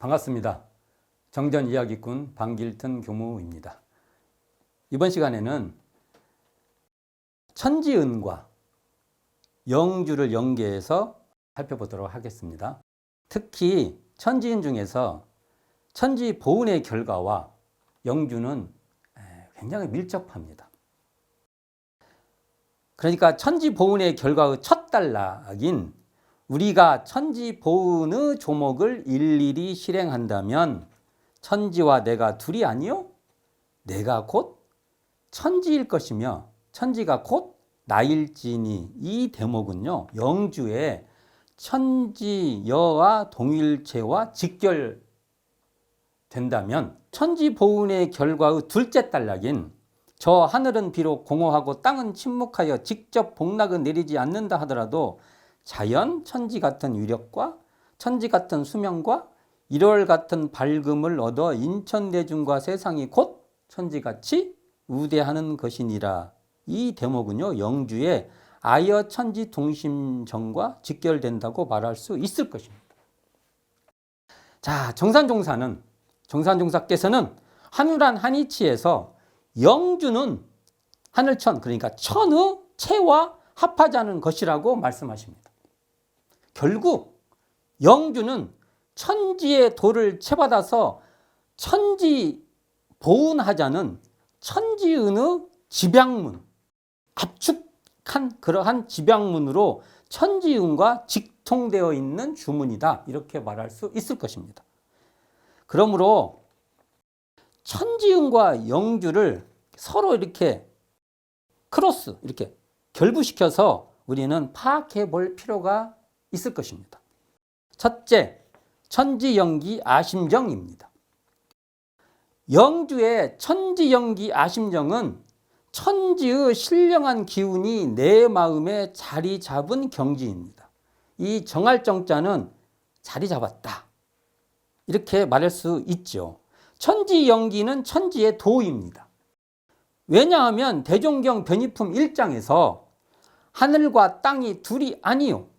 반갑습니다. 정전 이야기꾼 방길튼 교무입니다. 이번 시간에는 천지은과 영주를 연계해서 살펴보도록 하겠습니다. 특히 천지은 중에서 천지보은의 결과와 영주는 굉장히 밀접합니다. 그러니까 천지보은의 결과의 첫 단락인 우리가 천지보은의 조목을 일일이 실행한다면 천지와 내가 둘이 아니요? 내가 곧 천지일 것이며 천지가 곧 나일지니, 이 대목은요 영주의 천지여와 동일체와 직결된다면 천지보은의 결과의 둘째 단락인 저 하늘은 비록 공허하고 땅은 침묵하여 직접 복락은 내리지 않는다 하더라도 자연 천지 같은 위력과 천지 같은 수명과 일월 같은 밝음을 얻어 인천대중과 세상이 곧 천지같이 우대하는 것이니라. 이 대목은요 영주의 아여 천지 동심정과 직결된다고 말할 수 있을 것입니다. 자, 정산종사께서는 한울한 한이치에서 영주는 하늘천, 그러니까 천의 체와 합하자는 것이라고 말씀하십니다. 결국 영주는 천지의 도를 채받아서 천지보은하자는 천지은의 집약문, 압축한 그러한 집약문으로 천지은과 직통되어 있는 주문이다, 이렇게 말할 수 있을 것입니다. 그러므로 천지은과 영주를 서로 이렇게 크로스, 이렇게 결부시켜서 우리는 파악해 볼 필요가 있을 것입니다. 첫째, 천지영기 아심정입니다. 영주의 천지영기 아심정은 천지의 신령한 기운이 내 마음에 자리 잡은 경지입니다. 이 정할 정자는 자리 잡았다, 이렇게 말할 수 있죠. 천지영기는 천지의 도입니다. 왜냐하면 대종경 변이품 1장에서 하늘과 땅이 둘이 아니요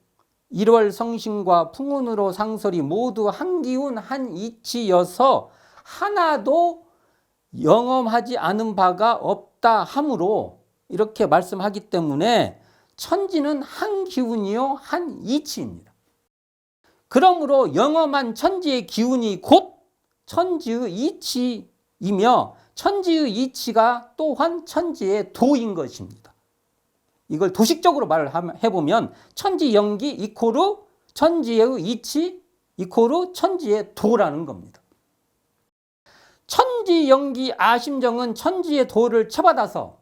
일월 성신과 풍운으로 상설이 모두 한 기운 한 이치여서 하나도 영험하지 않은 바가 없다 하므로 이렇게 말씀하기 때문에 천지는 한 기운이요 한 이치입니다. 그러므로 영험한 천지의 기운이 곧 천지의 이치이며 천지의 이치가 또한 천지의 도인 것입니다. 이걸 도식적으로 말을 해보면 천지영기 이코르 천지의 이치 이코르 천지의 도라는 겁니다. 천지영기 아심정은 천지의 도를 채받아서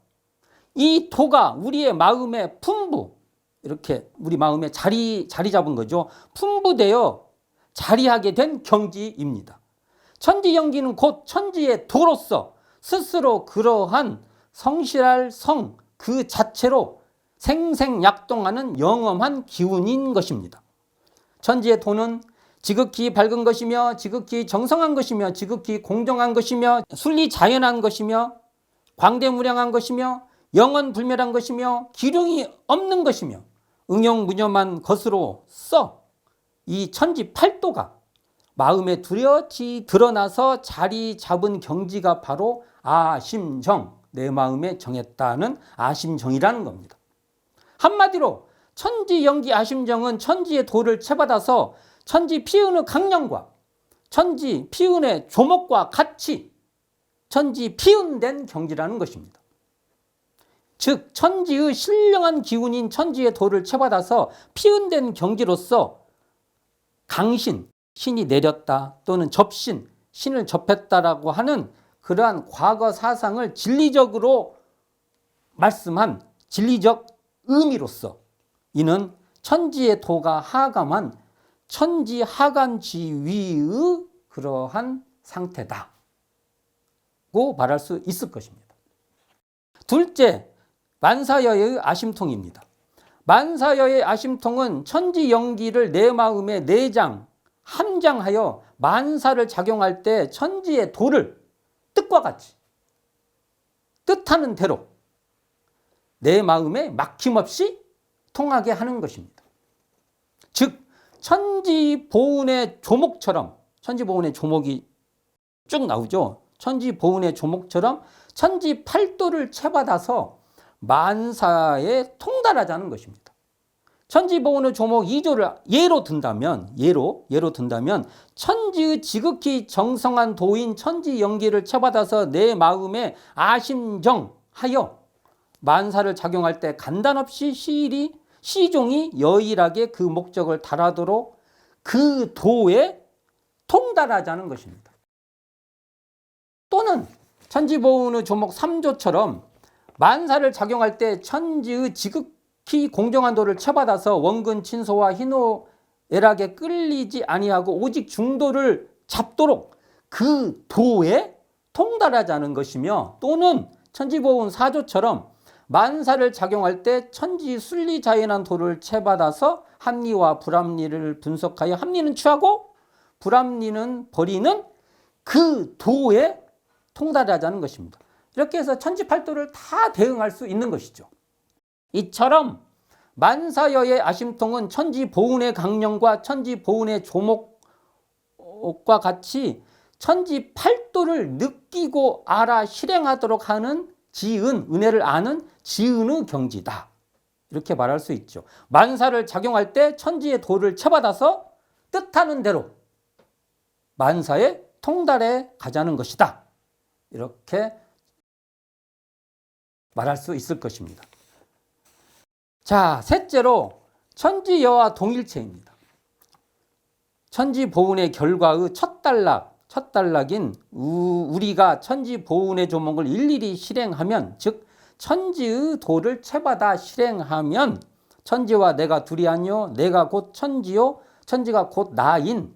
이 도가 우리의 마음의 품부, 이렇게 우리 마음에 자리 잡은 거죠. 품부되어 자리하게 된 경지입니다. 천지영기는 곧 천지의 도로서 스스로 그러한 성실할 성 그 자체로 생생약동하는 영험한 기운인 것입니다. 천지의 도는 지극히 밝은 것이며 지극히 정성한 것이며 지극히 공정한 것이며 순리자연한 것이며 광대무량한 것이며 영원불멸한 것이며 기륭이 없는 것이며 응용무념한 것으로서 이 천지팔도가 마음에 뚜렷이 드러나서 자리 잡은 경지가 바로 아심정, 내 마음에 정했다는 아심정이라는 겁니다. 한마디로 천지영기 아심정은 천지의 도를 채받아서 천지 피운의 강령과 천지 피운의 조목과 같이 천지 피운된 경지라는 것입니다. 즉 천지의 신령한 기운인 천지의 도를 채받아서 피운된 경지로서 강신, 신이 내렸다 또는 접신, 신을 접했다라고 하는 그러한 과거 사상을 진리적으로 말씀한 진리적 의미로서 이는 천지의 도가 하감한 천지 하감지위의 그러한 상태다고 말할 수 있을 것입니다. 둘째, 만사여의 아심통입니다. 만사여의 아심통은 천지영기를 내 마음에 내장, 함장하여 만사를 작용할 때 천지의 도를 뜻과 같이 뜻하는 대로 내 마음에 막힘없이 통하게 하는 것입니다. 즉 천지보은의 조목처럼 천지보은의 조목이 쭉 나오죠. 천지보은의 조목처럼 천지팔도를 채받아서 만사에 통달하자는 것입니다. 천지보은의 조목 2조를 예로 든다면 천지의 지극히 정성한 도인 천지연기를 채받아서 내 마음에 아심정하여 만사를 작용할 때 간단없이 시종이 여일하게 그 목적을 달하도록 그 도에 통달하자는 것입니다. 또는 천지보은의 조목 3조처럼 만사를 작용할 때 천지의 지극히 공정한 도를 채받아서 원근 친소와 희노애락에 끌리지 아니하고 오직 중도를 잡도록 그 도에 통달하자는 것이며, 또는 천지보은 4조처럼 만사를 작용할 때 천지 순리자연한 도를 채받아서 합리와 불합리를 분석하여 합리는 취하고 불합리는 버리는 그 도에 통달하자는 것입니다. 이렇게 해서 천지팔도를 다 대응할 수 있는 것이죠. 이처럼 만사여의 아심통은 천지보은의 강령과 천지보은의 조목과 같이 천지팔도를 느끼고 알아 실행하도록 하는 지은, 은혜를 아는 지은의 경지다. 이렇게 말할 수 있죠. 만사를 작용할 때 천지의 도를 채받아서 뜻하는 대로 만사에 통달해 가자는 것이다. 이렇게 말할 수 있을 것입니다. 자, 셋째로 천지여와 동일체입니다. 천지보은의 결과의 첫 단락인 우리가 천지보은의 조목을 일일이 실행하면, 즉 천지의 도를 채받아 실행하면 천지와 내가 둘이 아니요 내가 곧 천지요 천지가 곧 나인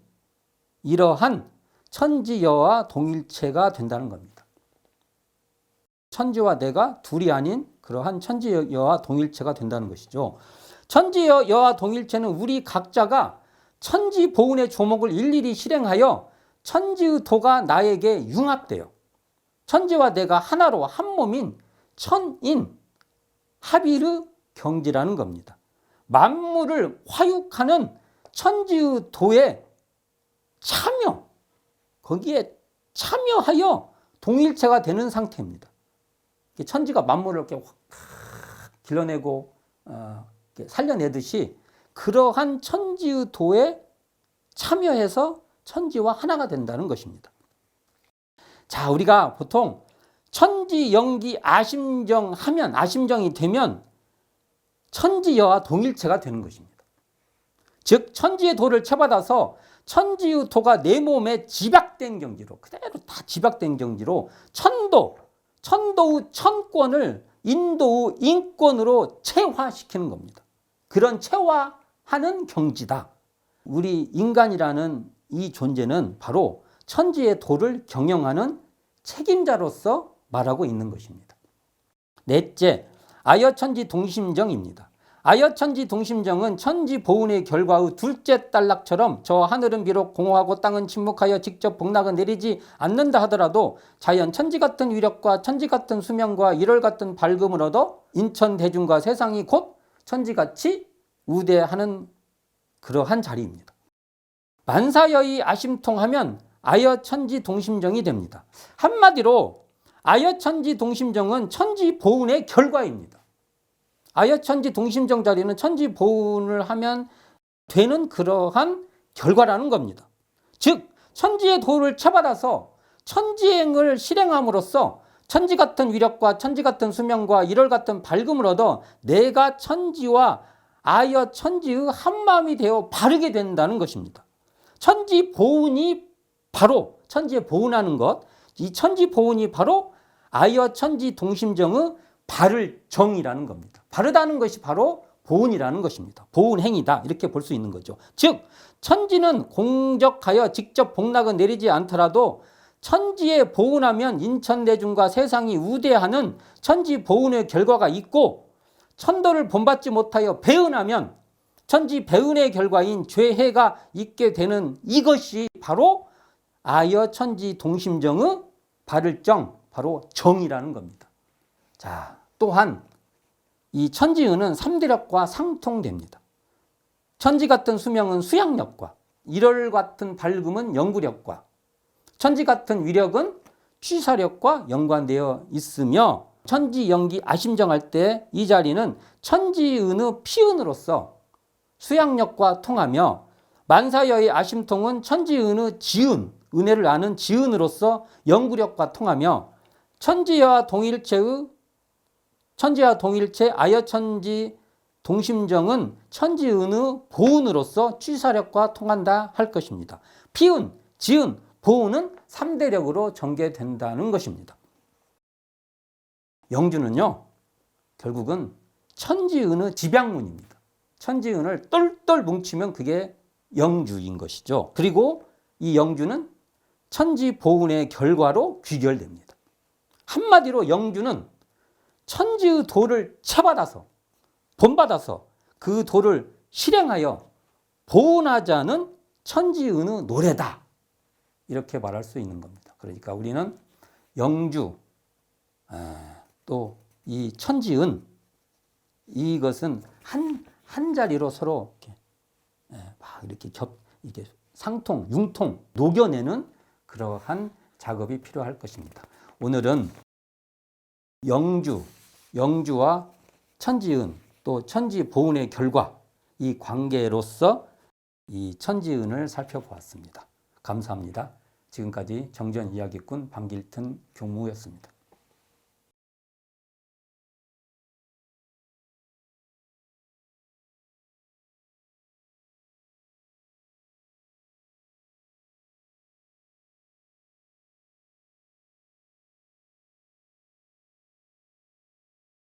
이러한 천지여와 동일체가 된다는 겁니다. 천지와 내가 둘이 아닌 그러한 천지여와 동일체가 된다는 것이죠. 천지여와 동일체는 우리 각자가 천지보은의 조목을 일일이 실행하여 천지의 도가 나에게 융합되어 천지와 내가 하나로 한 몸인 천인 합일의 경지라는 겁니다. 만물을 화육하는 천지의 도에 거기에 참여하여 동일체가 되는 상태입니다. 천지가 만물을 이렇게 확 길러내고 살려내듯이 그러한 천지의 도에 참여해서 천지와 하나가 된다는 것입니다. 자, 우리가 보통 천지연기 아심정이 되면 천지여와 동일체가 되는 것입니다. 즉 천지의 도를 채받아서 천지의 도가 내 몸에 집약된 경지로, 그대로 다 집약된 경지로 천도의 천권을 인도의 인권으로 체화시키는 겁니다. 그런 체화하는 경지다. 우리 인간이라는 이 존재는 바로 천지의 도를 경영하는 책임자로서 말하고 있는 것입니다. 넷째, 아여천지 동심정입니다. 아여천지 동심정은 천지보은의 결과의 둘째 단락처럼 저 하늘은 비록 공허하고 땅은 침묵하여 직접 복락은 내리지 않는다 하더라도 자연 천지 같은 위력과 천지 같은 수명과 일월 같은 밝음을 얻어 인천 대중과 세상이 곧 천지같이 우대하는 그러한 자리입니다. 만사여의 아심통하면 아여천지 동심정이 됩니다. 한마디로 아여천지 동심정은 천지보은의 결과입니다. 아여천지 동심정 자리는 천지보은을 하면 되는 그러한 결과라는 겁니다. 즉 천지의 도를 채받아서 천지행을 실행함으로써 천지 같은 위력과 천지 같은 수명과 일월 같은 밝음을 얻어 내가 천지와 아여천지의 한마음이 되어 바르게 된다는 것입니다. 천지보은이 바로 천지에 보은하는 것, 이 천지보은이 바로 아여천지 동심정의 바를 정이라는 겁니다. 바르다는 것이 바로 보은이라는 것입니다. 보은행위다 이렇게 볼 수 있는 거죠. 즉 천지는 공적하여 직접 복락은 내리지 않더라도 천지에 보은하면 인천대중과 세상이 우대하는 천지보은의 결과가 있고, 천도를 본받지 못하여 배은하면 천지 배은의 결과인 죄해가 있게 되는 이것이 바로 아여천지 동심정의 바를 정, 바로 정이라는 겁니다. 자, 또한 이 천지의는 삼대력과 상통됩니다. 천지 같은 수명은 수양력과 일월 같은 밝음은 영구력과 천지 같은 위력은 취사력과 연관되어 있으며 천지연기 아심정할 때 이 자리는 천지은의 피은으로서 수양력과 통하며 만사여의 아심통은 천지은의 지은, 은혜를 아는 지은으로서 영구력과 통하며 천지와 동일체 아여천지 동심정은 천지은의 보은으로서 취사력과 통한다 할 것입니다. 피은, 지은, 보은은 3대력으로 전개된다는 것입니다. 영주는요, 결국은 천지은의 집약문입니다. 천지은을 똘똘 뭉치면 그게 영주인 것이죠. 그리고 이 영주는 천지보은의 결과로 귀결됩니다. 한마디로 영주는 천지의 도를 채받아서 본받아서 그 도를 실행하여 보은하자는 천지은의 노래다. 이렇게 말할 수 있는 겁니다. 그러니까 우리는 영주 또 이 천지은 이것은 한 자리로 서로 이렇게 상통, 융통, 녹여내는 그러한 작업이 필요할 것입니다. 오늘은 영주와 천지은 또 천지보은의 결과 이 관계로서 이 천지은을 살펴보았습니다. 감사합니다. 지금까지 정전이야기꾼 방길튼 교무였습니다.